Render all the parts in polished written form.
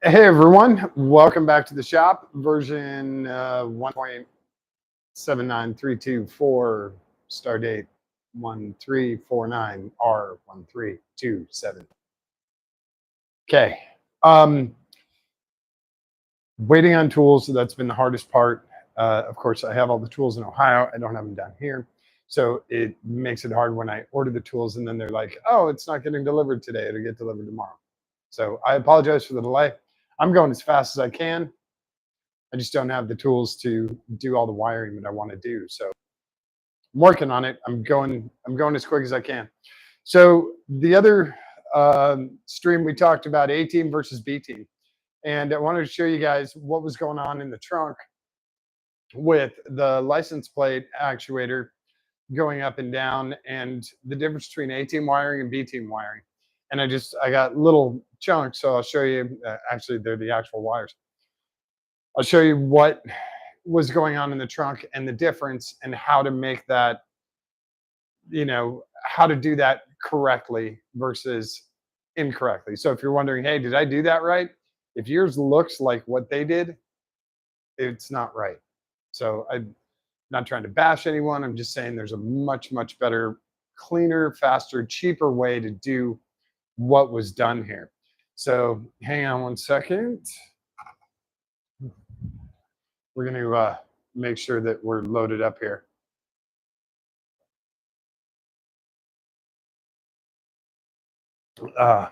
Hey everyone, welcome back to the shop. Version 1.79324, star date 1349R1327. Okay, um, waiting on tools. So that's been the hardest part. Of course, I have all the tools in Ohio. I don't have them down here, so it makes it hard when I order the tools and then they're like, "Oh, it's not getting delivered today. It'll get delivered tomorrow." So I apologize for the delay. I'm going as fast as I can. I just don't have the tools to do all the wiring that I want to do. So I'm working on it. I'm going as quick as I can. So the other stream we talked about A team versus B team, and I wanted to show you guys what was going on in the trunk with the license plate actuator going up and down, and the difference between A team wiring and B team wiring. And I got little chunks, so I'll show you. Actually, they're the actual wires. I'll show you what was going on in the trunk and the difference and how to make that, how to do that correctly versus incorrectly. So if you're wondering, hey, did I do that right? If yours looks like what they did, it's not right. So I'm not trying to bash anyone. I'm just saying there's a much, much better, cleaner, faster, cheaper way to do what was done here. So hang on one second. We're going to make sure that we're loaded up here. And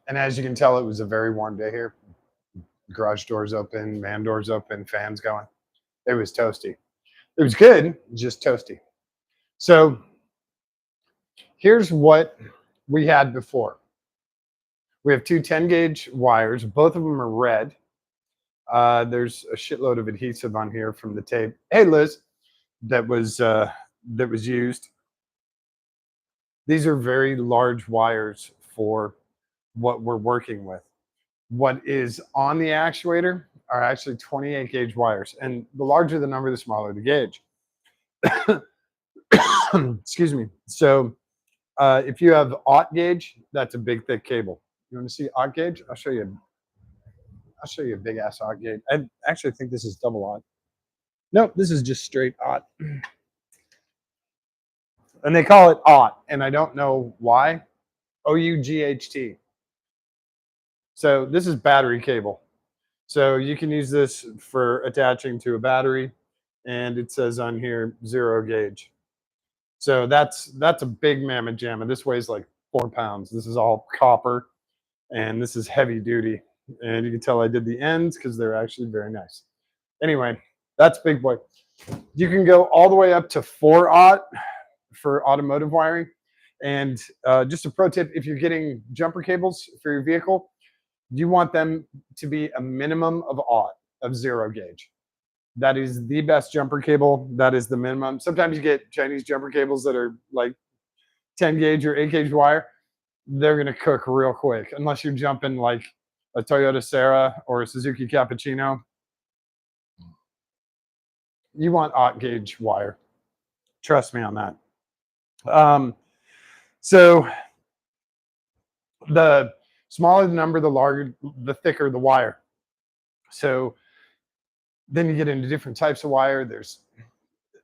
as you can tell, it was a very warm day here. Garage doors open, man doors open, fans going. It was toasty. It was good, just toasty. So here's what we had before. We have two 10-gauge wires. Both of them are red. There's a shitload of adhesive on here from the tape. Hey, Liz, that was used. These are very large wires for what we're working with. What is on the actuator are actually 28 gauge wires, and the larger the number, the smaller the gauge. Excuse me. So if you have aught gauge, that's a big thick cable. You want to see aught gauge? I'll show you a big ass aught gauge. I actually think this is double aught. Nope, this is just straight aught. And they call it aught, and I don't know why. OUGHT. So this is battery cable. So you can use this for attaching to a battery, and it says on here 0 gauge. So that's a big mammoth jamma. This weighs like 4 pounds. This is all copper, and this is heavy duty. And you can tell I did the ends because they're actually very nice. Anyway, that's big boy. You can go all the way up to 4-aught for automotive wiring. And just a pro tip, if you're getting jumper cables for your vehicle, you want them to be a minimum of aught, of 0 gauge. That is the best jumper cable. That is the minimum. Sometimes you get Chinese jumper cables that are like 10 gauge or 8 gauge wire. They're going to cook real quick unless you're jumping like a Toyota Serra or a Suzuki Cappuccino. You want aught gauge wire. Trust me on that. So the smaller the number, the larger, the thicker the wire. So then you get into different types of wire. There's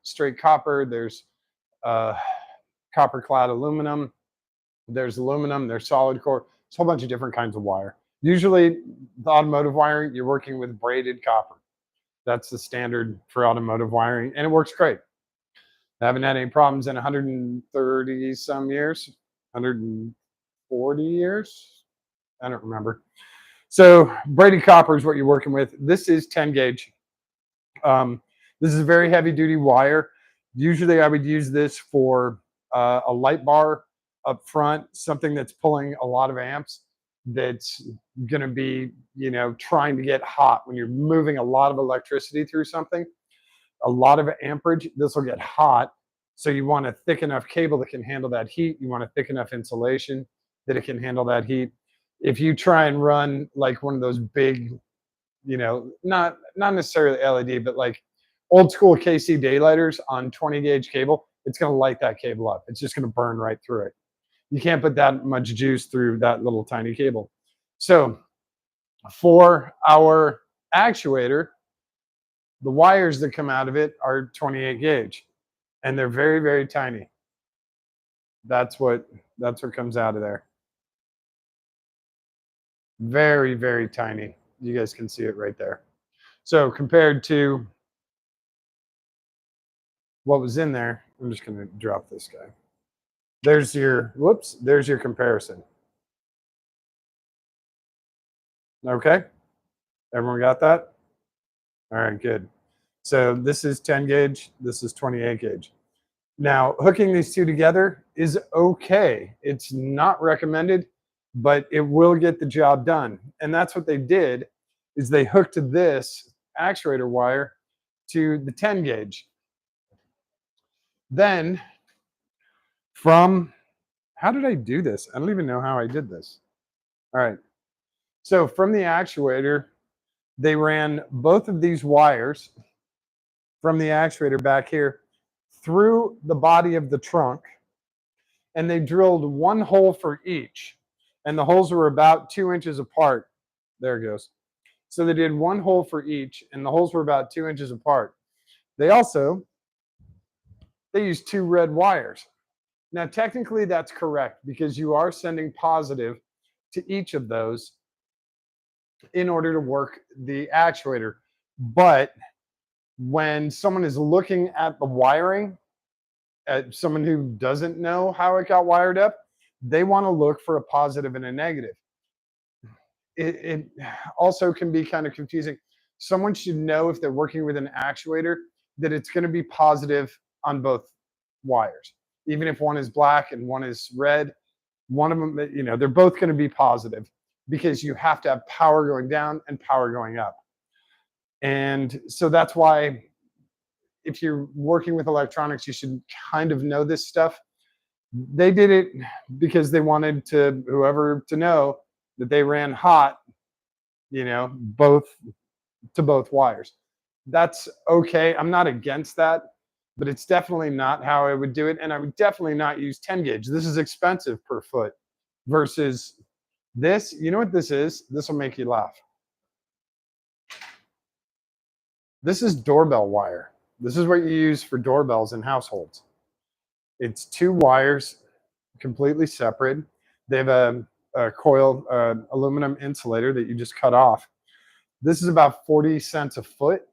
straight copper. There's copper clad aluminum. There's aluminum. There's solid core. There's a whole bunch of different kinds of wire. Usually, the automotive wiring, you're working with braided copper. That's the standard for automotive wiring, and it works great. I haven't had any problems in 130 some years, 140 years. I don't remember. So braided copper is what you're working with. This is 10 gauge. This is a very heavy duty wire. Usually I would use this for a light bar up front, something that's pulling a lot of amps, that's going to be, trying to get hot when you're moving a lot of electricity through something, a lot of amperage. This will get hot. So you want a thick enough cable that can handle that heat. You want a thick enough insulation that it can handle that heat. If you try and run like one of those big, not necessarily LED, but like old school KC daylighters on 20 gauge cable, it's going to light that cable up. It's just going to burn right through it. You can't put that much juice through that little tiny cable. So for our actuator, the wires that come out of it are 28 gauge, and they're very, very tiny. That's what comes out of there. Very, very tiny. You guys can see it right there. So compared to what was in there, I'm just going to drop this guy. There's your, whoops, there's your comparison. Okay? Everyone got that? All right, good. So this is 10 gauge, this is 28 gauge. Now, hooking these two together is okay. It's not recommended, but it will get the job done. And that's what they did, is they hooked this actuator wire to the 10 gauge. Then from, how did I do this? I don't even know how I did this. All right. So from the actuator, they ran both of these wires from the actuator back here through the body of the trunk, and they drilled one hole for each. And the holes were about 2 inches apart. There it goes. So they did one hole for each, and the holes were about 2 inches apart. They used 2 red wires. Now, technically, that's correct because you are sending positive to each of those in order to work the actuator. But when someone is looking at the wiring, at someone who doesn't know how it got wired up, they want to look for a positive and a negative. It also can be kind of confusing. Someone should know, if they're working with an actuator, that it's going to be positive on both wires. Even if one is black and one is red, one of them, they're both going to be positive, because you have to have power going down and power going up. And so that's why, if you're working with electronics, you should kind of know this stuff. They did it because they wanted whoever to know that they ran hot, both to both wires. That's okay. I'm not against that, but it's definitely not how I would do it. And I would definitely not use 10 gauge. This is expensive per foot versus this. You know what this is? This will make you laugh. This is doorbell wire. This is what you use for doorbells in households. It's 2 wires, completely separate. They have a coil, aluminum insulator that you just cut off. This is about 40 cents a foot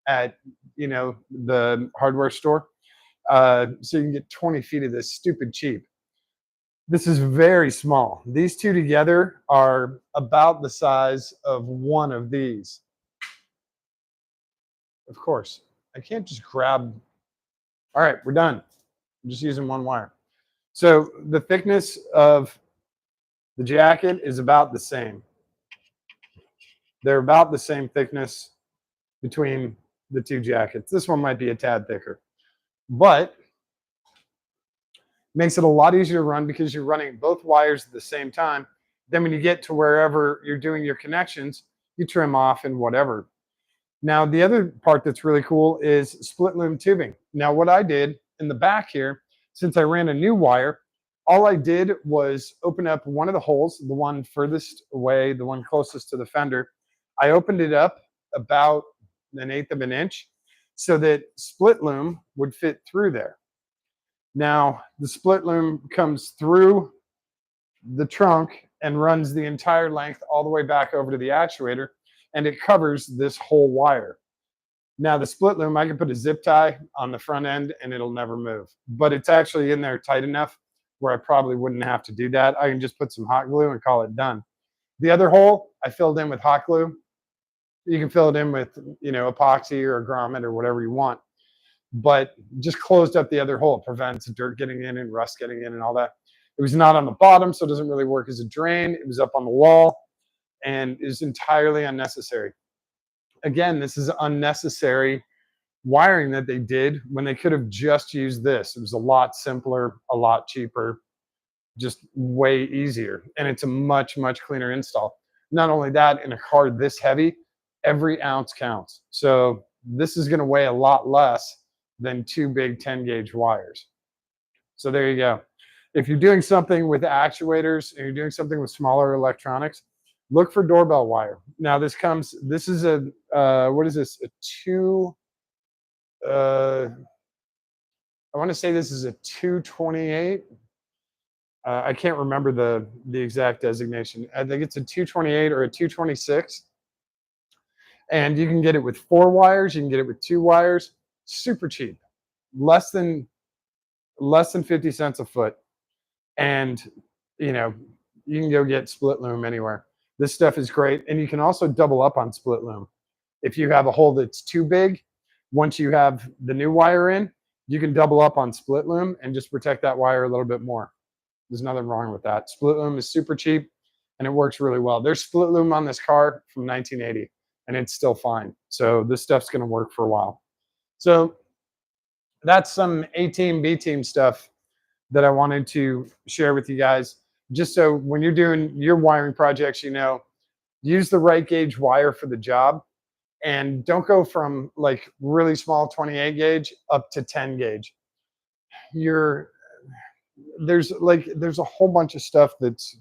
at the hardware store. So you can get 20 feet of this stupid cheap. This is very small. These two together are about the size of one of these. Of course, I can't just grab. All right, we're done. I'm just using one wire. So the thickness of the jacket is about the same. They're about the same thickness between the 2 jackets. This one might be a tad thicker, but makes it a lot easier to run because you're running both wires at the same time. Then when you get to wherever you're doing your connections, you trim off and whatever. Now, the other part that's really cool is split loom tubing. Now, what I did in the back here, since I ran a new wire, all I did was open up one of the holes, the one furthest away, the one closest to the fender. I opened it up about 1/8 of an inch so that split loom would fit through there. Now, the split loom comes through the trunk and runs the entire length all the way back over to the actuator, and it covers this whole wire. Now, the split loom, I can put a zip tie on the front end and it'll never move, but it's actually in there tight enough where I probably wouldn't have to do that. I can just put some hot glue and call it done. The other hole, I filled in with hot glue. You can fill it in with, epoxy or a grommet or whatever you want, but just closed up the other hole. It prevents dirt getting in and rust getting in and all that. It was not on the bottom, so it doesn't really work as a drain. It was up on the wall and is entirely unnecessary. Again, this is unnecessary wiring that they did when they could have just used this. It was a lot simpler, a lot cheaper, just way easier. And it's a much, much cleaner install. Not only that, in a car this heavy, every ounce counts. So this is going to weigh a lot less than 2 big 10 gauge wires. So there you go. if you're doing something with actuators and you're doing something with smaller electronics, look for doorbell wire. Now this is a, what is this? A uh, I want to say this is a 228. I can't remember the exact designation. I think it's a 228 or a 226. And you can get it with 4 wires. You can get it with 2 wires. Super cheap, less than 50 cents a foot. And you know, you can go get split loom anywhere. This stuff is great, and you can also double up on split loom. If you have a hole that's too big, once you have the new wire in, you can double up on split loom and just protect that wire a little bit more. There's nothing wrong with that. Split loom is super cheap and it works really well. There's split loom on this car from 1980 and it's still fine. So this stuff's going to work for a while. So that's some A-team, B-team stuff that I wanted to share with you guys. Just so when you're doing your wiring projects, you know, use the right gauge wire for the job. And don't go from like really small 28 gauge up to 10 gauge. There's a whole bunch of stuff that's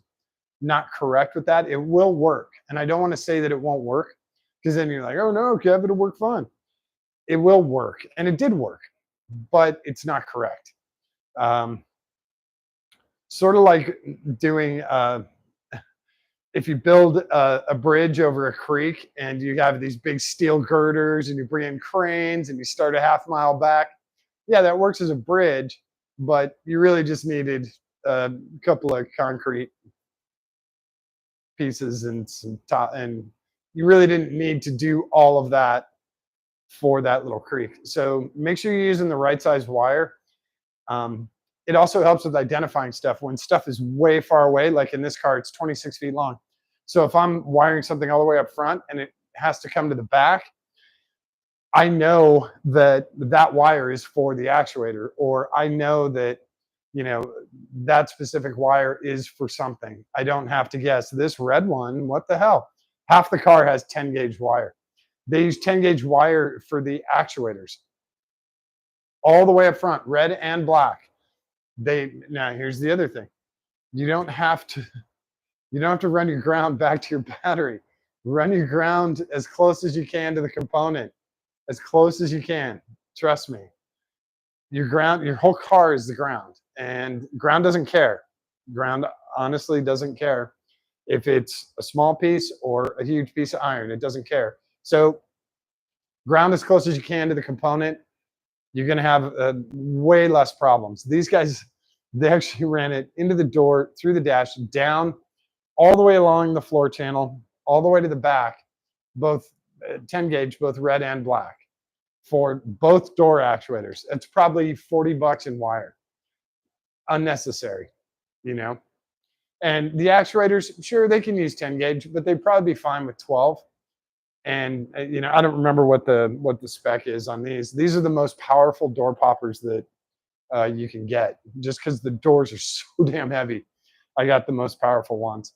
not correct with that. It will work. And I don't want to say that it won't work because then you're like, oh no, Kev, it'll work fine. It will work. And it did work, but it's not correct. Sort of like doing, if you build a bridge over a creek and you have these big steel girders and you bring in cranes and you start a half mile back, yeah, that works as a bridge, but you really just needed a couple of concrete pieces and some top, and you really didn't need to do all of that for that little creek. So make sure you're using the right size wire. It also helps with identifying stuff when stuff is way far away. Like in this car, it's 26 feet long. So if I'm wiring something all the way up front and it has to come to the back, I know that that wire is for the actuator, or I know that, you know, that specific wire is for something. I don't have to guess. This red one, what the hell? Half the car has 10 gauge wire. They use 10 gauge wire for the actuators. All the way up front, red and black. Now here's the other thing. You don't have to run your ground back to your battery. Run your ground as close as you can to the component. As close as you can. Trust me. Your whole car is the ground. And ground doesn't care. Ground honestly doesn't care if it's a small piece or a huge piece of iron. It doesn't care. So ground as close as you can to the component. You're going to have way less problems. These guys, they actually ran it into the door, through the dash, down, all the way along the floor channel, all the way to the back, both 10 gauge, both red and black, for both door actuators. It's probably $40 in wire. Unnecessary, you know. And the actuators, sure, they can use 10 gauge, but they'd probably be fine with 12. And you know, I don't remember what the spec is on these. These are the most powerful door poppers that you can get, just because the doors are so damn heavy. I got the most powerful ones.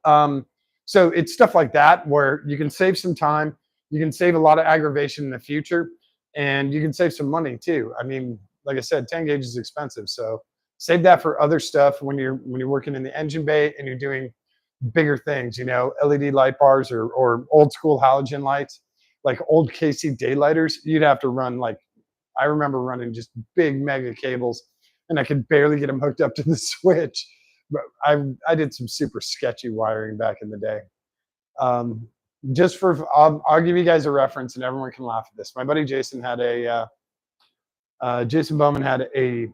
So it's stuff like that where you can save some time, you can save a lot of aggravation in the future, and you can save some money too. I mean, like I said, 10 gauge is expensive, so save that for other stuff when you're working in the engine bay and you're doing bigger things, you know, LED light bars or old school halogen lights, like old KC daylighters. You'd have to run, like, I remember running just big mega cables and I could barely get them hooked up to the switch. But I did some super sketchy wiring back in the day. Just for, I'll give you guys a reference and everyone can laugh at this. My buddy Jason had Jason Bowman had a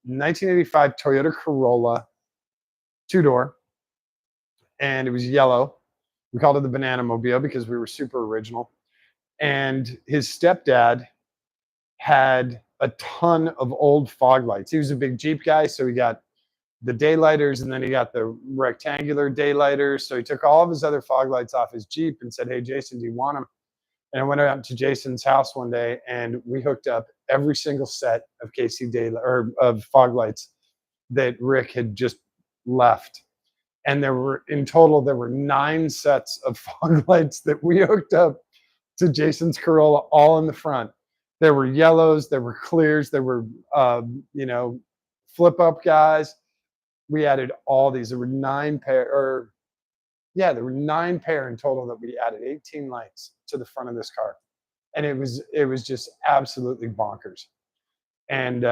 1985 Toyota Corolla 2-door. And it was yellow. We called it the Banana Mobile because we were super original. And his stepdad had a ton of old fog lights. He was a big Jeep guy, so he got the daylighters and then he got the rectangular daylighters. So he took all of his other fog lights off his Jeep and said, hey, Jason, do you want them? And I went out to Jason's house one day and we hooked up every single set of KC of fog lights that Rick had just left. And in total, there were 9 sets of fog lights that we hooked up to Jason's Corolla, all in the front. There were yellows, there were clears, there were, you know, flip up guys. we added all these. There were 9 pair, or yeah, there were 9 pair in total that we added, 18 lights to the front of this car. And it was just absolutely bonkers. And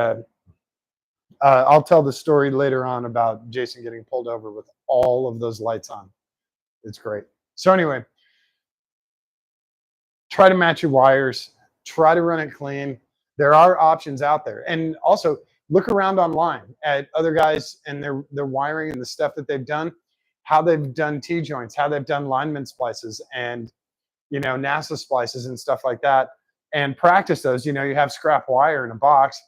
I'll tell the story later on about Jason getting pulled over with all of those lights on. It's great. So anyway, try to match your wires, try to run it clean. There are options out there. And also look around online at other guys and their wiring and the stuff that they've done, how they've done T-joints, how they've done lineman splices and, you know, NASA splices and stuff like that, and practice those. You know, you have scrap wire in a box.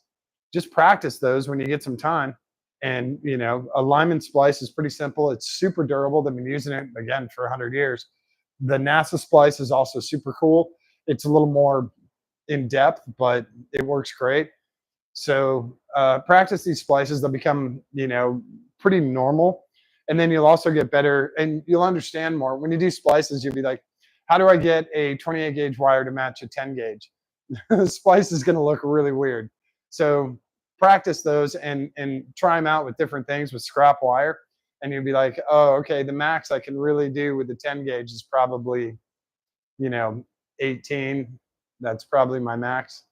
Just practice those when you get some time. And, you know, a lineman splice is pretty simple. It's super durable. They've been using it, again, for 100 years. The NASA splice is also super cool. It's a little more in depth, but it works great. So practice these splices. They'll become, you know, pretty normal. And then you'll also get better and you'll understand more. When you do splices, you'll be like, how do I get a 28 gauge wire to match a 10 gauge? The splice is going to look really weird. So practice those and try them out with different things with scrap wire. And you'll be like, oh, okay, the max I can really do with the 10 gauge is probably, you know, 18. That's probably my max.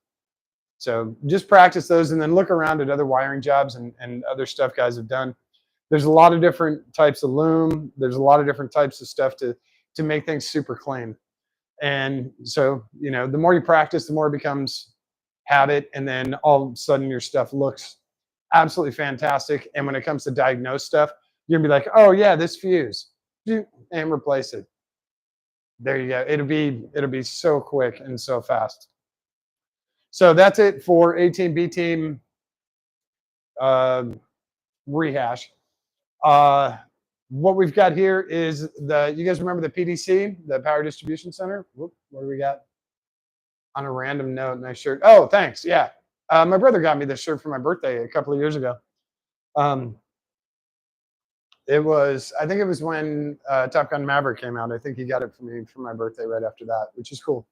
So just practice those and then look around at other wiring jobs and other stuff guys have done. There's a lot of different types of loom. There's a lot of different types of stuff to make things super clean. And so, you know, the more you practice, the more it becomes habit. And then all of a sudden your stuff looks absolutely fantastic. And when it comes to diagnose stuff, you're gonna be like, oh yeah, this fuse, and replace it. There you go. It'll be so quick and so fast. So that's it for A-Team, B-Team rehash. What we've got here is you guys remember the PDC, the Power Distribution Center? Whoop, what do we got? On a random note, nice shirt. Oh, thanks. Yeah. My brother got me this shirt for my birthday a couple of years ago. I think it was when Top Gun Maverick came out. I think he got it for me for my birthday right after that, which is cool.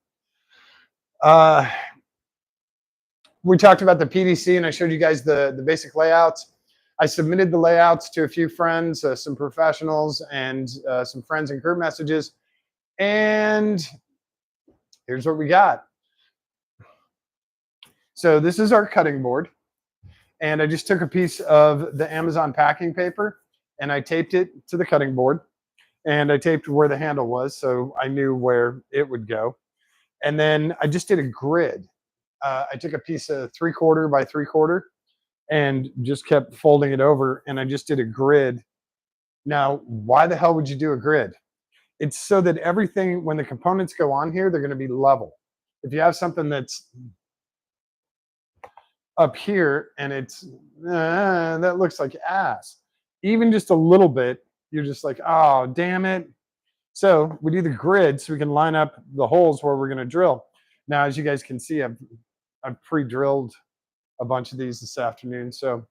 We talked about the PDC and I showed you guys the basic layouts. I submitted the layouts to a few friends, some professionals, and some friends in group messages. And here's what we got. So this is our cutting board. And I just took a piece of the Amazon packing paper and I taped it to the cutting board. And I taped where the handle was so I knew where it would go. And then I just did a grid. I took a piece of 3/4 by 3/4 and just kept folding it over, and I just did a grid. Now, why the hell would you do a grid? It's so that everything, when the components go on here, they're going to be level. If you have something that's up here and it's that looks like ass, even just a little bit, you're just like, oh, damn it. So we do the grid so we can line up the holes where we're going to drill. Now, as you guys can see, I've pre-drilled a bunch of these this afternoon. So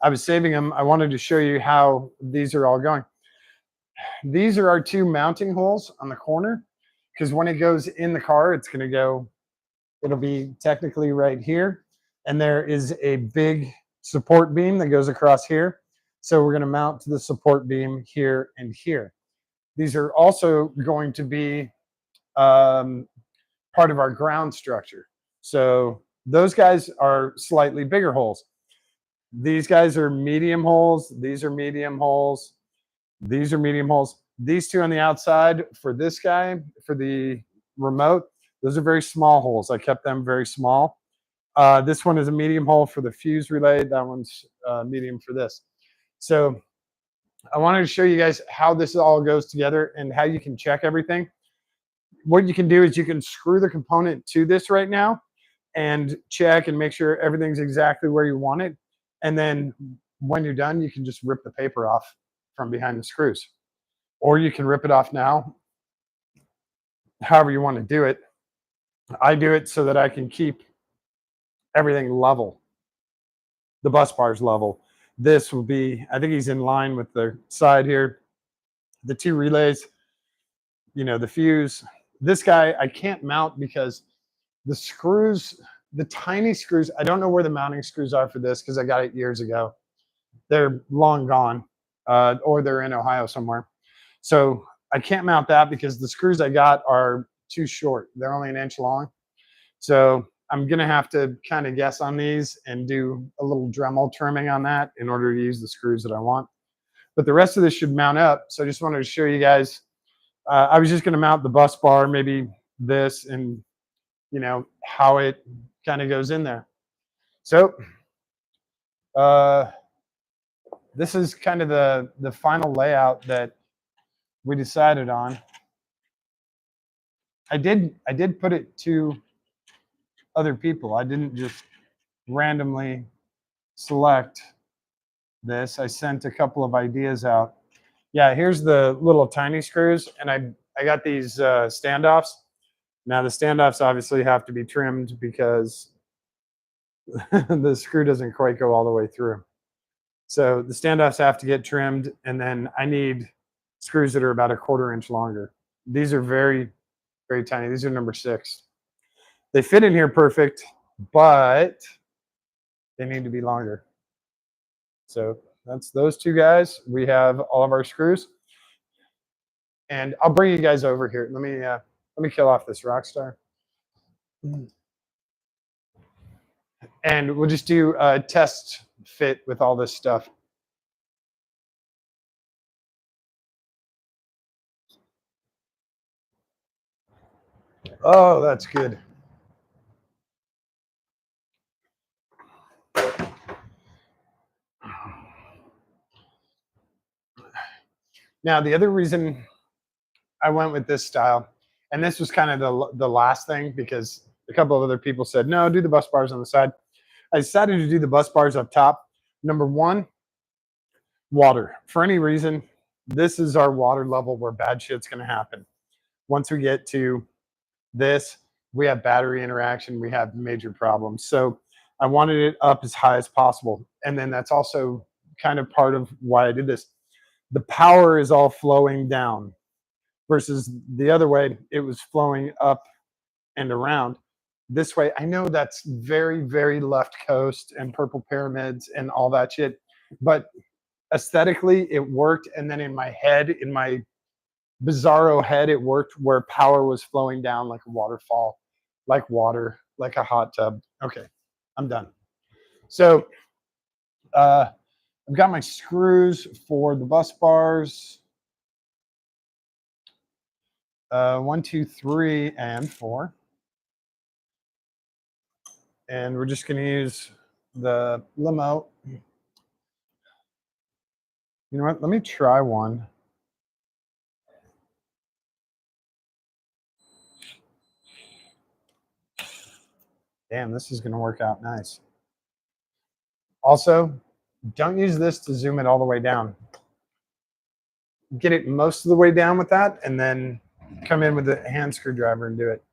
I was saving them. I wanted to show you how these are all going. These are our 2 mounting holes on the corner, because when it goes in the car, it's going to go, it'll be technically right here. And there is a big support beam that goes across here. So we're going to mount to the support beam here and here. These are also going to be part of our ground structure. So those guys are slightly bigger holes. These guys are medium holes. These are medium holes. These are medium holes. These 2 on the outside for this guy, for the remote, those are very small holes. I kept them very small. This one is a medium hole for the fuse relay. That one's medium for this. So I wanted to show you guys how this all goes together and how you can check everything. What you can do is you can screw the component to this right now and check and make sure everything's exactly where you want it. And then when you're done, you can just rip the paper off from behind the screws. Or you can rip it off now, however you want to do it. I do it so that I can keep everything level. The bus bar's level. This will be, I think he's in line with the side here. The 2 relays, you know, the fuse. This guy I can't mount because the screws, the tiny screws, I don't know where the mounting screws are for this because I got it years ago. they're long gone, or they're in Ohio somewhere. So I can't mount that because the screws I got are too short. They're only an inch long. So I'm gonna have to kind of guess on these and do a little Dremel trimming on that in order to use the screws that I want. But the rest of this should mount up. So I just wanted to show you guys. I was just gonna mount the bus bar, maybe this, and how it kind of goes in there. So this is kind of the final layout that we decided on. I did put it to other people. I didn't just randomly select this. I sent a couple of ideas out. Yeah, here's the little tiny screws, and I got these standoffs. Now the standoffs obviously have to be trimmed because the screw doesn't quite go all the way through. So the standoffs have to get trimmed, and then I need screws that are about a 1/4 inch longer. These are very, very tiny. These are number 6. They fit in here perfect, but they need to be longer. So that's those two guys. We have all of our screws, and I'll bring you guys over here. Let me kill off this Rockstar, and we'll just do a test fit with all this stuff. Oh, that's good. Now, the other reason I went with this style, and this was kind of the last thing because a couple of other people said, no, do the bus bars on the side. I decided to do the bus bars up top. Number 1, water. For any reason, this is our water level where bad shit's going to happen. Once we get to this, we have battery interaction, we have major problems. So I wanted it up as high as possible. And then that's also kind of part of why I did this. The power is all flowing down versus the other way, it was flowing up and around. This way, I know that's very, very left coast and purple pyramids and all that shit, but aesthetically it worked. And then in my head, in my bizarro head, it worked where power was flowing down like a waterfall, like water, like a hot tub. Okay, I'm done. So I've got my screws for the bus bars. 1, 2, 3, and 4. And we're just going to use the Limo. You know what? Let me try one. Damn, this is going to work out nice. Also, don't use this to zoom it all the way down. Get it most of the way down with that, and then come in with a hand screwdriver and do it.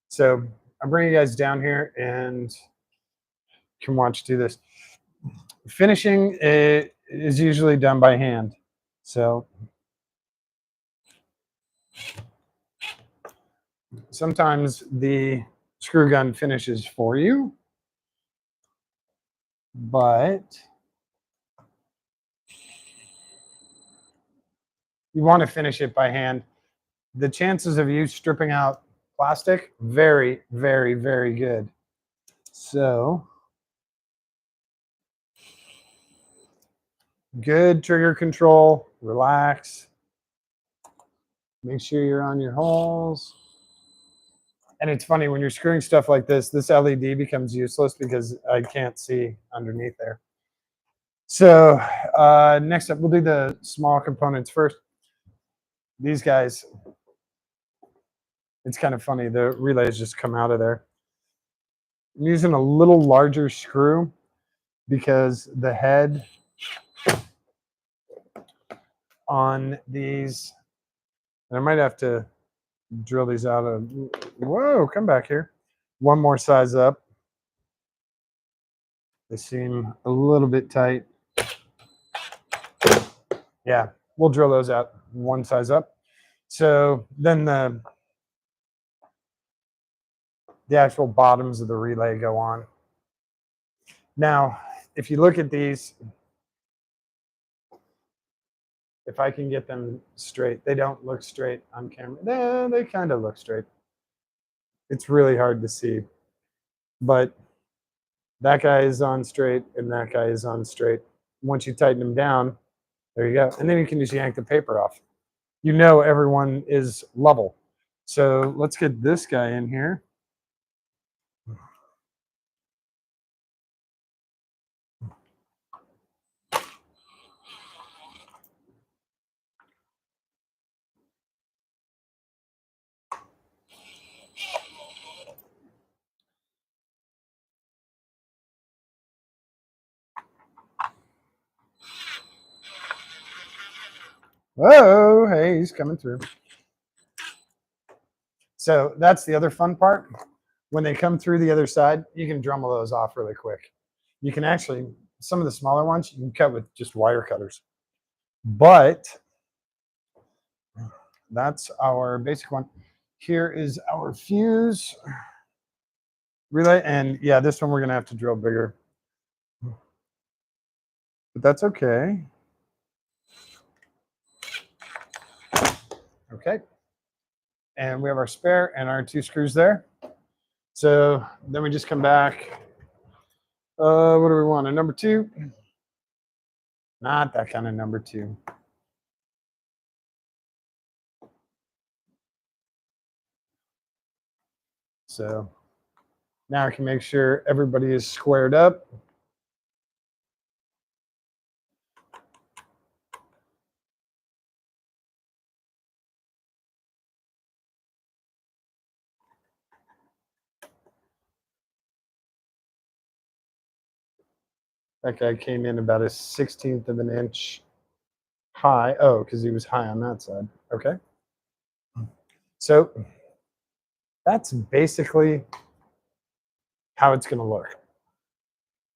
So I'm bringing you guys down here and you can watch do this. Finishing is usually done by hand. So sometimes the screw gun finishes for you, but you want to finish it by hand. The chances of you stripping out plastic, very, very, very good. So good trigger control, relax. Make sure you're on your holes. And it's funny when you're screwing stuff like this LED becomes useless because I can't see underneath there. So next up, we'll do the small components first. These guys, it's kind of funny. The relays just come out of there. I'm using a little larger screw because the head on these, and I might have to drill these out of, whoa, come back here. One more size up. They seem a little bit tight. Yeah, we'll drill those out one size up. So then the actual bottoms of the relay go on. Now, if you look at these, if I can get them straight. They don't look straight on camera. They kind of look straight. It's really hard to see. But that guy is on straight and that guy is on straight. Once you tighten them down, there you go. And then you can just yank the paper off. You know everyone is level. So let's get this guy in here. Oh, hey, he's coming through. So that's the other fun part. When they come through the other side, you can Dremel those off really quick. You can actually, some of the smaller ones, you can cut with just wire cutters. But that's our basic one. Here is our fuse relay. And yeah, this one we're going to have to drill bigger. But that's okay. Okay. And we have our spare and our 2 screws there. So then we just come back. What do we want? A number 2? Not that kind of number 2. So now I can make sure everybody is squared up. That guy came in about a 1/16 of an inch high. Oh, because he was high on that side. Okay. So that's basically how it's going to look.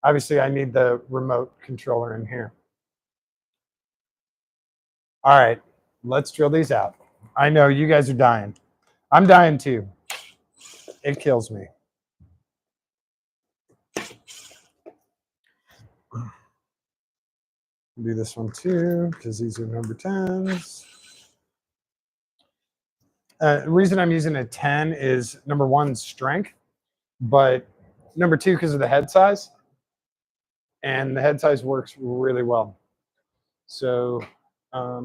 Obviously, I need the remote controller in here. All right, let's drill these out. I know you guys are dying. I'm dying too. It kills me. Do this one too, because these are number 10s. The reason I'm using a 10 is number 1, strength, but number 2, because of the head size. And the head size works really well. So I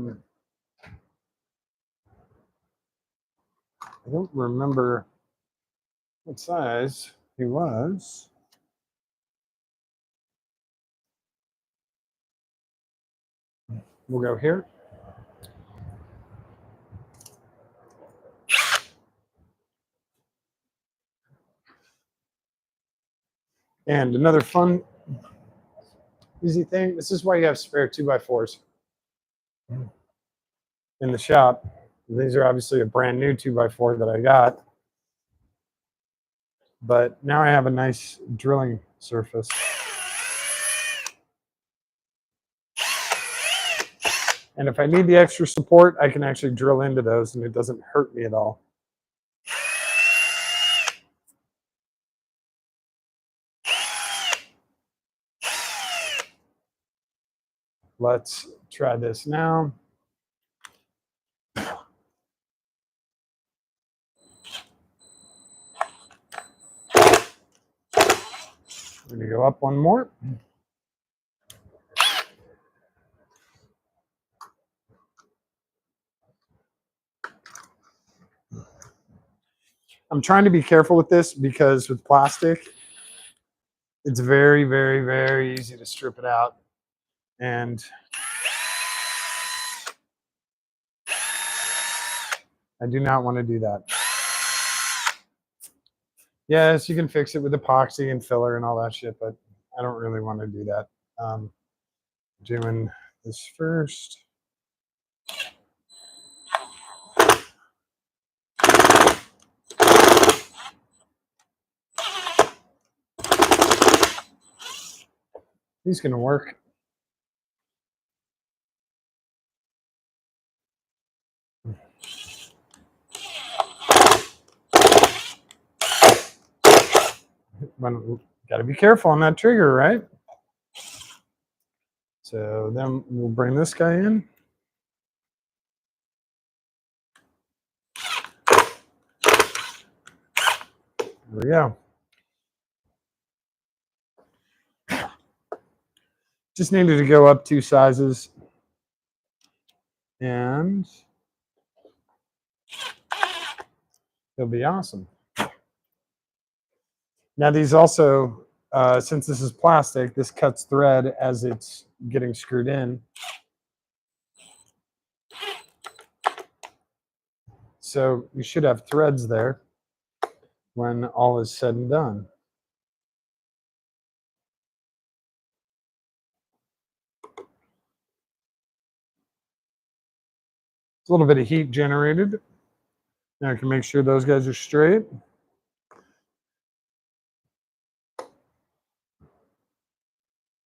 don't remember what size he was. We'll go here. And another fun, easy thing, this is why you have spare 2x4s in the shop. These are obviously a brand new 2x4 that I got. But now I have a nice drilling surface. And if I need the extra support, I can actually drill into those and it doesn't hurt me at all. Let's try this now. I'm going to go up one more. I'm trying to be careful with this because with plastic, it's very, very, very easy to strip it out. And I do not want to do that. Yes, you can fix it with epoxy and filler and all that shit, but I don't really want to do that. Doing this first. He's going to work. Got to be careful on that trigger, right? So then we'll bring this guy in. There we go. Just needed to go up 2 sizes. And it'll be awesome. Now these also, since this is plastic, this cuts thread as it's getting screwed in. So you should have threads there when all is said and done. It's a little bit of heat generated. Now I can make sure those guys are straight.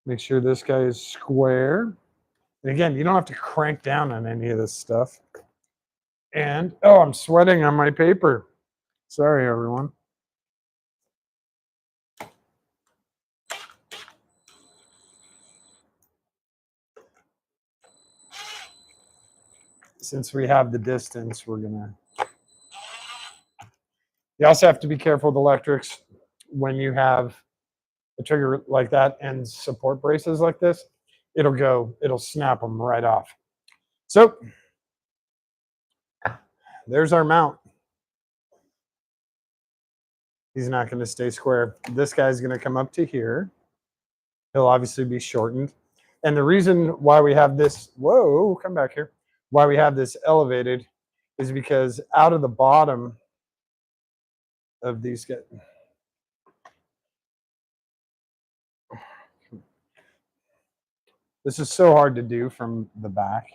Make sure this guy is square. And again, you don't have to crank down on any of this stuff. And, oh, I'm sweating on my paper. Sorry, everyone. Since we have the distance, we're gonna. You also have to be careful with electrics when you have a trigger like that and support braces like this. It'll snap them right off. So there's our mount. He's not going to stay square. This guy's going to come up to here. He'll obviously be shortened. And the reason why we have this, whoa, come back here, why we have this elevated is because out of the bottom of these guys, this is so hard to do from the back.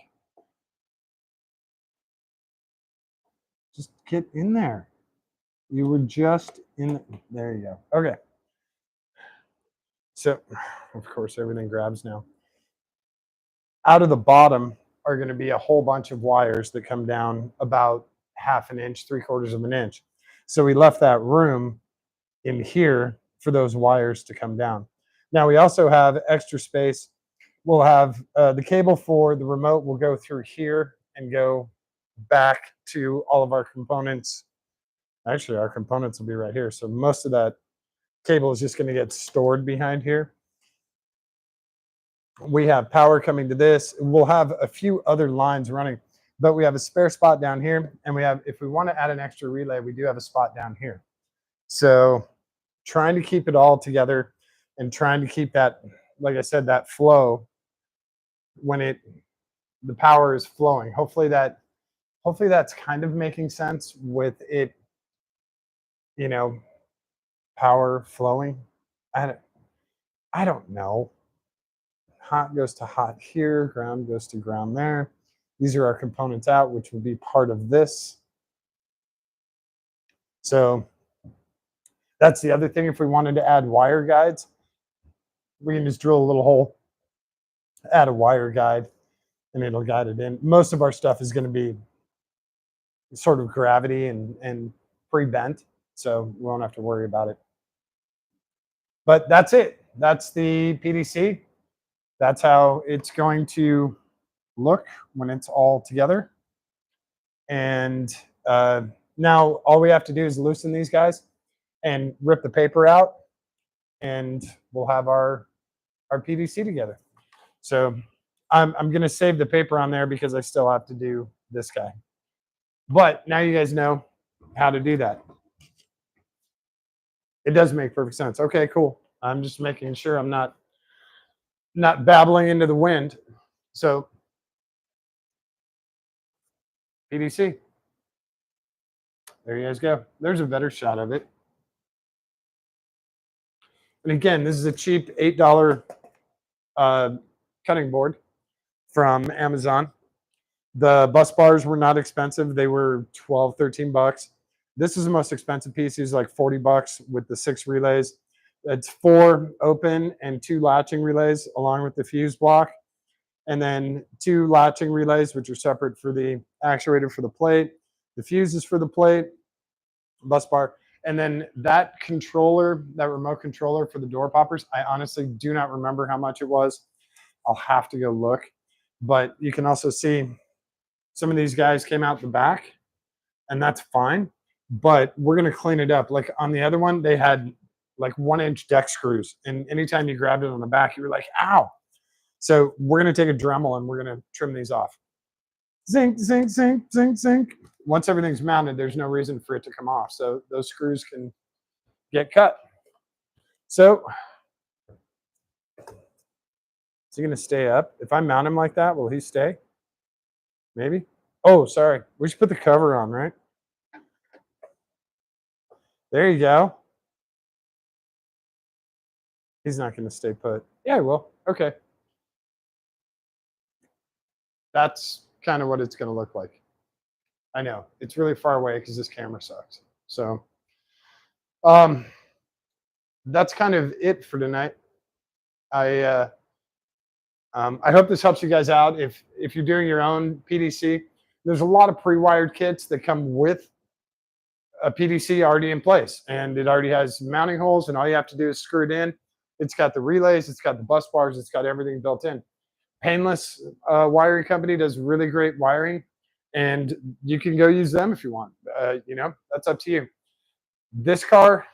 Just get in there. You were just in, there you go. Okay. So, of course, everything grabs now. Out of the bottom are going to be a whole bunch of wires that come down about 1/2 inch, 3/4 of an inch. So we left that room in here for those wires to come down. Now we also have extra space. We'll have the cable for the remote will go through here and go back to all of our components. Actually, our components will be right here. So most of that cable is just going to get stored behind here. We have power coming to this. We'll have a few other lines running, but we have a spare spot down here. And we have, if we want to add an extra relay, we do have a spot down here. So trying to keep it all together and trying to keep that, like I said, that flow when the power is flowing. Hopefully that's kind of making sense with it, you know, power flowing. I don't know. Hot goes to hot here, ground goes to ground there. These are our components out, which will be part of this. So that's the other thing. If we wanted to add wire guides, we can just drill a little hole, add a wire guide, and it'll guide it in. Most of our stuff is going to be sort of gravity and pre-bent, so we won't have to worry about it. But that's it. That's the PDC. That's how it's going to look when it's all together. And now all we have to do is loosen these guys and rip the paper out, and we'll have our PDC together. So I'm going to save the paper on there because I still have to do this guy. But now you guys know how to do that. It does make perfect sense. Okay, cool. I'm just making sure I'm not babbling into the wind. So PDC. There you guys go. There's a better shot of it. And again, this is a cheap $8 cutting board from Amazon. The bus bars were not expensive. They were 12, 13 bucks. This is the most expensive piece. It's like 40 bucks with the 6 relays. It's 4 open and 2 latching relays along with the fuse block. And then 2 latching relays, which are separate for the actuator for the plate. The fuse is for the plate, bus bar. And then that controller, that remote controller for the door poppers, I honestly do not remember how much it was. I'll have to go look. But you can also see some of these guys came out the back, and that's fine. but we're going to clean it up. Like on the other one, they had like 1-inch deck screws. And anytime you grabbed it on the back, you were like, ow. So we're going to take a Dremel and we're going to trim these off. Zinc, zinc, zinc, zinc, zinc. Once everything's mounted, there's no reason for it to come off. So those screws can get cut. So is he going to stay up? If I mount him like that, will he stay? Maybe. Oh, sorry. We should put the cover on, right? There you go. He's not going to stay put. Yeah, he will. Okay. That's kind of what it's going to look like. I know. It's really far away because this camera sucks. So that's kind of it for tonight. I hope this helps you guys out. If you're doing your own PDC, there's a lot of pre-wired kits that come with a PDC already in place, and it already has mounting holes, and all you have to do is screw it in. It's got the relays, it's got the bus bars, it's got everything built in. Painless wiring company does really great wiring, and you can go use them if you want. You know, that's up to you. This car,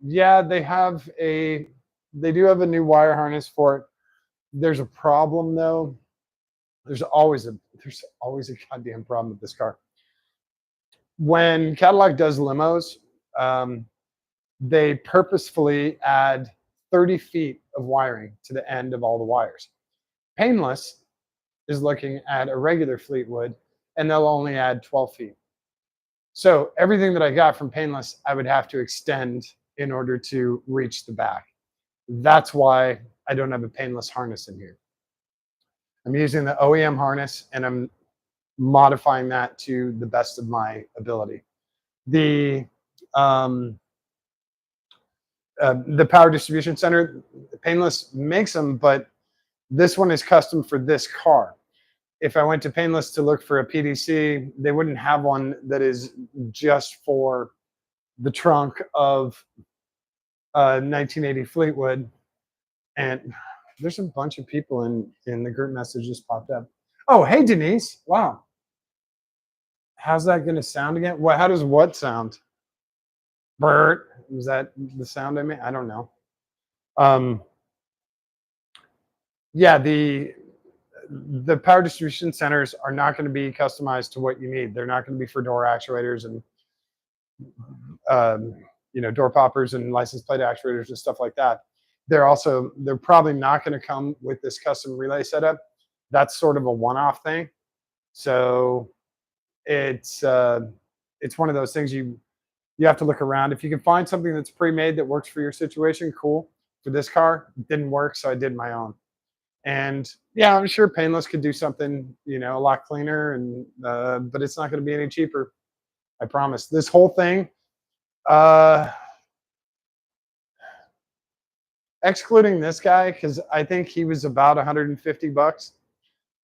yeah, they do have a new wire harness for it. There's a problem though. There's always a goddamn problem with this car. When Cadillac does limos, they purposefully add 30 feet of wiring to the end of all the wires. Painless is looking at a regular Fleetwood, and they'll only add 12 feet. So everything that I got from Painless, I would have to extend in order to reach the back. That's why I don't have a Painless harness in here. I'm using the OEM harness, and I'm modifying that to the best of my ability. The power distribution center, Painless makes them, but this one is custom for this car. If I went to Painless to look for a PDC, they wouldn't have one that is just for the trunk of a 1980 Fleetwood. And there's a bunch of people in the group message just popped up. Oh, hey, Denise. Wow. How's that going to sound again? What? How does what sound? Bert. Is that the sound I made? I don't know. Yeah, the power distribution centers are not going to be customized to what you need. They're not going to be for door actuators and you know, door poppers and license plate actuators and stuff like that. They're probably not going to come with this custom relay setup. That's sort of a one-off thing. So it's one of those things you have to look around. If you can find something that's pre-made that works for your situation, cool. For this car, it didn't work, so I did my own. And yeah, I'm sure Painless could do something, you know, a lot cleaner, and but it's not going to be any cheaper. I promise. This whole thing, excluding this guy, because I think he was about $150.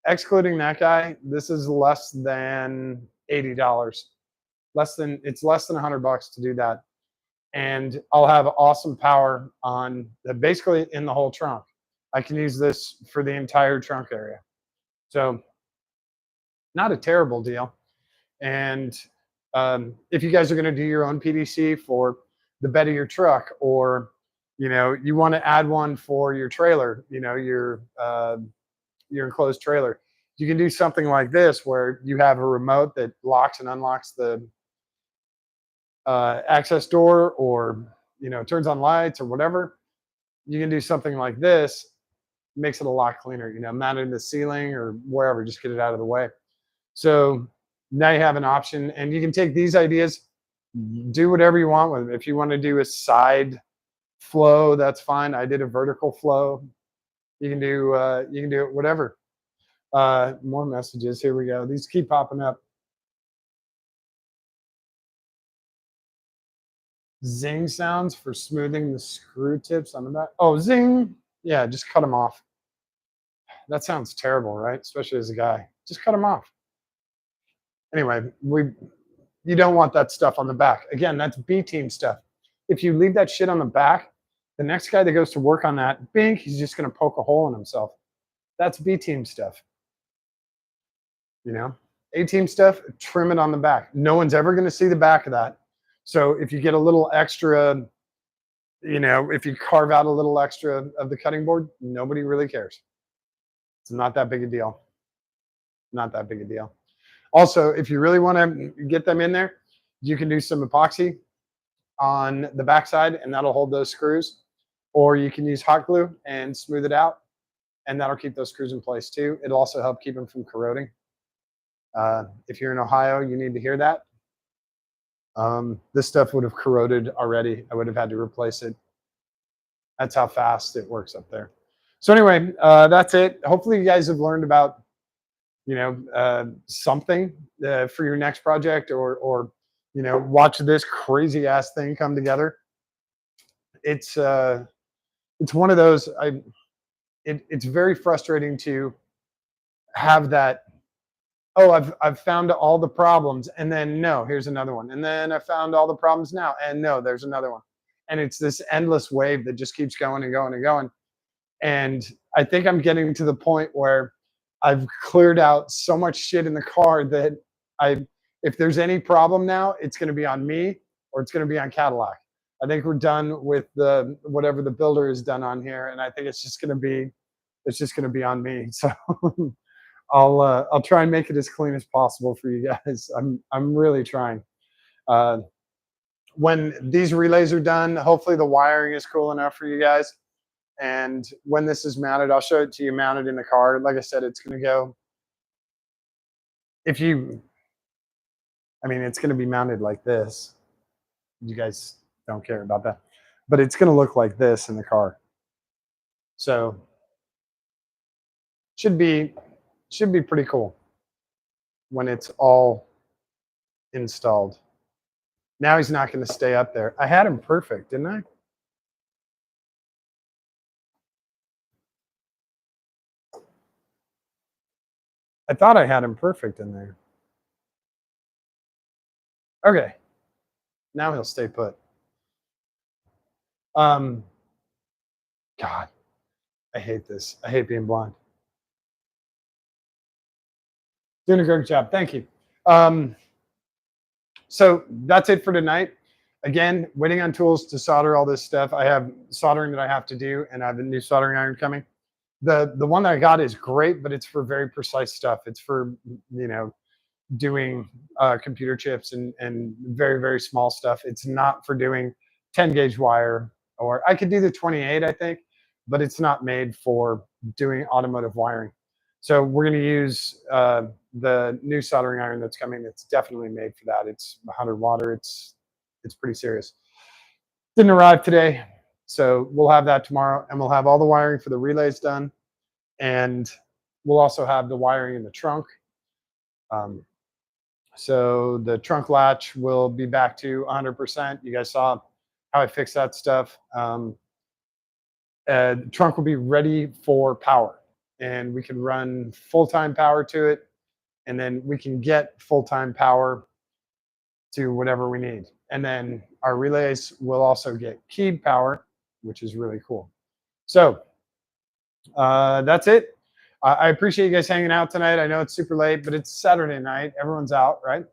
Excluding that guy, this is less than $80. It's less than $100 to do that. And I'll have awesome power on basically in the whole trunk. I can use this for the entire trunk area. So not a terrible deal. And if you guys are going to do your own PDC for the bed of your truck, or you know, you want to add one for your trailer, you know, your enclosed trailer, you can do something like this where you have a remote that locks and unlocks the access door, or you know, turns on lights or whatever. You can do something like this. Makes it a lot cleaner, you know, mounted in the ceiling or wherever, just get it out of the way. So now you have an option, and you can take these ideas, do whatever you want with them. If you want to do a side flow, that's fine. I did a vertical flow. You can do it whatever. More messages. Here we go. These keep popping up. Zing sounds for smoothing the screw tips on the back. Oh, zing. Yeah, just cut them off. That sounds terrible, right? Especially as a guy. Just cut them off. Anyway, you don't want that stuff on the back. Again, that's B-team stuff. If you leave that shit on the back, the next guy that goes to work on that, bink, he's just going to poke a hole in himself. That's B-team stuff. You know? A-team stuff, trim it on the back. No one's ever going to see the back of that. So if you get a little extra, if you carve out a little extra of the cutting board, nobody really cares. It's not that big a deal. Not that big a deal. Also, if you really want to get them in there, you can do some epoxy on the backside, and that'll hold those screws. Or you can use hot glue and smooth it out, and that'll keep those screws in place too. It'll also help keep them from corroding. If you're in Ohio, you need to hear that. This stuff would have corroded already. I would have had to replace it. That's how fast it works up there. So anyway, that's it. Hopefully you guys have learned about, something for your next project, or watch this crazy ass thing come together. It's one of those. It's very frustrating to have that. Oh, I've found all the problems, and then no, here's another one, and then I found all the problems now, and no, there's another one, and it's this endless wave that just keeps going and going and going. And I think I'm getting to the point where I've cleared out so much shit in the car that if there's any problem now, it's going to be on me or it's going to be on Cadillac. I think we're done with whatever the builder has done on here, and I think it's just going to be on me. So. I'll try and make it as clean as possible for you guys. I'm really trying. When these relays are done, hopefully the wiring is cool enough for you guys. And when this is mounted, I'll show it to you mounted in the car. Like I said, it's going to go. It's going to be mounted like this. You guys don't care about that, but it's going to look like this in the car. So should be pretty cool when it's all installed. Now he's not going to stay up there. I had him perfect, didn't I? I thought I had him perfect in there. Okay. Now he'll stay put. God, I hate this. I hate being blind. Doing a great job. Thank you. So that's it for tonight. Again, waiting on tools to solder all this stuff. I have soldering that I have to do, and I have a new soldering iron coming. The one that I got is great, but it's for very precise stuff. It's for, doing computer chips and very, very small stuff. It's not for doing 10 gauge wire, or I could do the 28, I think, but it's not made for doing automotive wiring. So we're going to use the new soldering iron that's coming. It's definitely made for that. It's 100 water. It's pretty serious. Didn't arrive today, so we'll have that tomorrow, and we'll have all the wiring for the relays done, and we'll also have the wiring in the trunk. So the trunk latch will be back to 100%. You guys saw how I fixed that stuff. The trunk will be ready for power, and we can run full-time power to it, and then we can get full-time power to whatever we need. And then our relays will also get keyed power, which is really cool. So that's it. I appreciate you guys hanging out tonight. I know it's super late, but it's Saturday night. Everyone's out, right?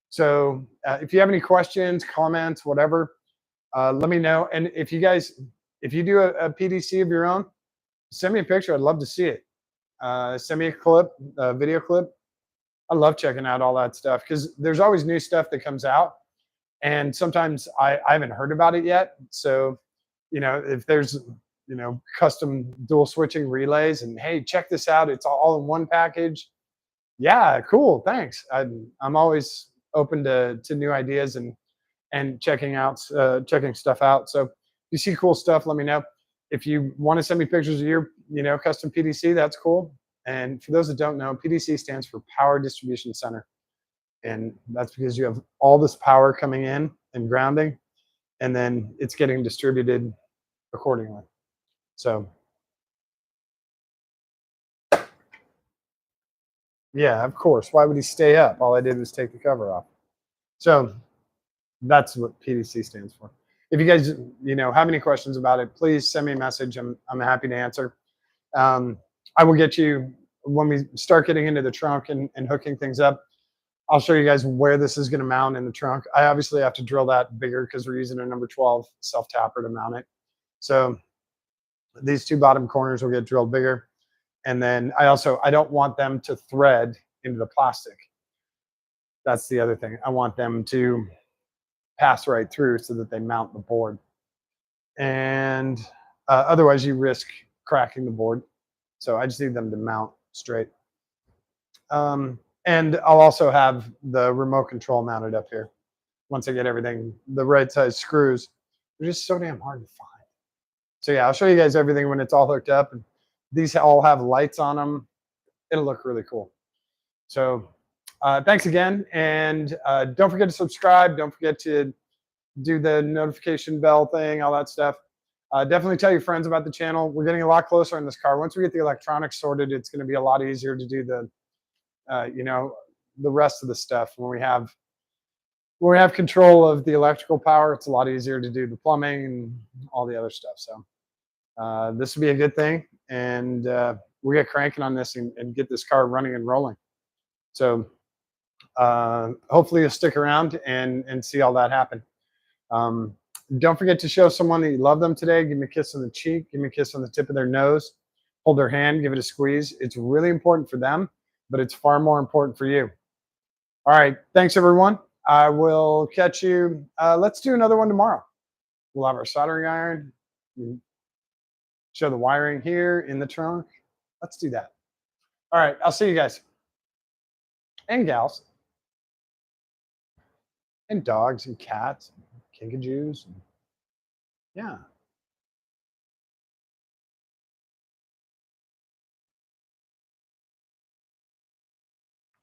So if you have any questions, comments, whatever, let me know. And if you do a PDC of your own, send me a picture. I'd love to see it. Send me a clip, a video clip. I love checking out all that stuff because there's always new stuff that comes out. And sometimes I haven't heard about it yet. So, if there's, custom dual switching relays and, hey, check this out, it's all in one package. Yeah, cool. Thanks. I'm always open to new ideas and checking stuff out. So if you see cool stuff, let me know. If you want to send me pictures of your, custom PDC, that's cool. And for those that don't know, PDC stands for Power Distribution Center. And that's because you have all this power coming in and grounding, and then it's getting distributed accordingly. So, yeah, of course. Why would he stay up? All I did was take the cover off. So that's what PDC stands for. If you guys, have any questions about it, please send me a message. I'm happy to answer. I will get you when we start getting into the trunk and hooking things up. I'll show you guys where this is going to mount in the trunk. I obviously have to drill that bigger because we're using a number 12 self-tapper to mount it. So these two bottom corners will get drilled bigger. And then I don't want them to thread into the plastic. That's the other thing. I want them to pass right through so that they mount the board. And otherwise you risk cracking the board. So I just need them to mount straight. And I'll also have the remote control mounted up here. Once I get everything, the right size screws, they're just so damn hard to find. So yeah, I'll show you guys everything when it's all hooked up. And these all have lights on them. It'll look really cool. So thanks again. And don't forget to subscribe. Don't forget to do the notification bell thing, all that stuff. Definitely tell your friends about the channel. We're getting a lot closer in this car. Once we get the electronics sorted, it's going to be a lot easier to do the the rest of the stuff. When we have control of the electrical power, it's a lot easier to do the plumbing and all the other stuff. So this would be a good thing, and we get cranking on this and get this car running and rolling. So hopefully you'll stick around and see all that happen. Don't forget to show someone that you love them today. Give me a kiss on the cheek. Give me a kiss on the tip of their nose. Hold their hand. Give it a squeeze. It's really important for them, but it's far more important for you. All right. Thanks, everyone. I will catch you. Let's do another one tomorrow. We'll have our soldering iron. Show the wiring here in the trunk. Let's do that. All right. I'll see you guys. And gals. And dogs and cats. And kinkajous. Yeah.